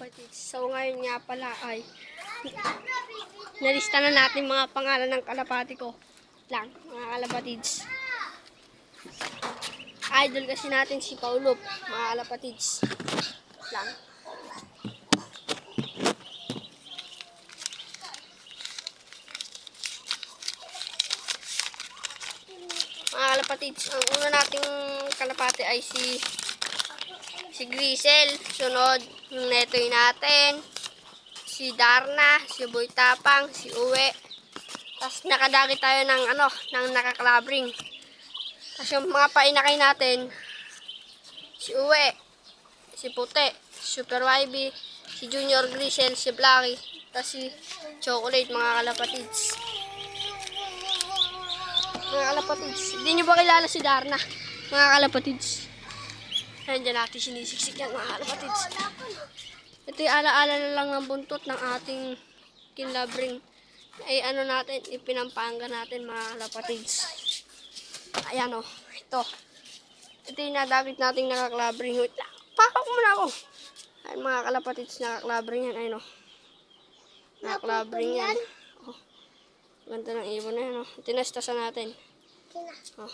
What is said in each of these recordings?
kalapatids. So ngayon nga pala ay nalista na natin mga pangalan ng kalapati ko. Lang, mga kalapatids. Idol kasi natin si Paulop, mga kalapatids. Lang. Mga kalapatids, ang una nating kalapati ay si Grisel. Sunod, yung Netoy natin. Si Darna, si Boy Tapang, si Uwe. Tapos nakadagi tayo ng nakaklabring. Tapos yung mga painakay natin, si Uwe, si Puti, si Super YB, si Junior Grisel, si Blacky, tapos si Chocolate, mga kalapatids. Mga kalapatids, hindi nyo ba kilala si Darna? Mga kalapatids. Nandiyan natin sinisiksik yan, mga kalapatids. Ito yung alaala na lang ng buntot ng ating kinlabring. Ay natin, ipinampanga natin, mga kalapatids. Ayan o, ito. Ito yung nadagit nating nakaklabring. Wait lang, pakak muna ako. Ayan, mga kalapatids, nakaklabring yan. Ayan o. Nakaklabring yan. Oh, ganda ng ibon na yan o. Tinastasan natin. Oh.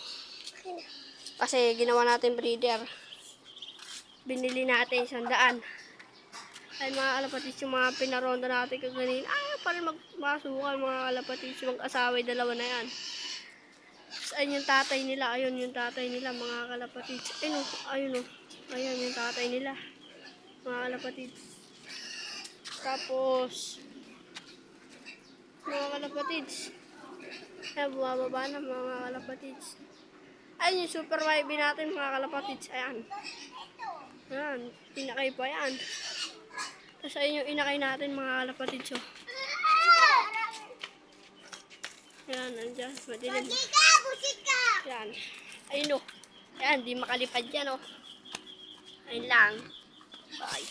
Kasi ginawa natin breeder. Binili natin 100. Ay mga kalapatids, yung mga pinaronda natin kaganin, ayaw pa rin magmasukan, mga kalapatids, mag-asaway, dalawa na yan. Ayun yung tatay nila, ayun yung tatay nila, mga kalapatids. Ayun o, ayun yung tatay nila, mga kalapatids. Tapos, mga kalapatids, ay bumababa na, mga kalapatids. Ayun yung Super YB natin, mga kalapatids, ayan. Ayan, inakay pa yan. Tapos ayun yung inakay natin, mga kalapatids. Oh. Ayan, nandiyan, madilim. Ayan, ayun o. Ayan, di makalipad yan o. Ayun lang. Bye.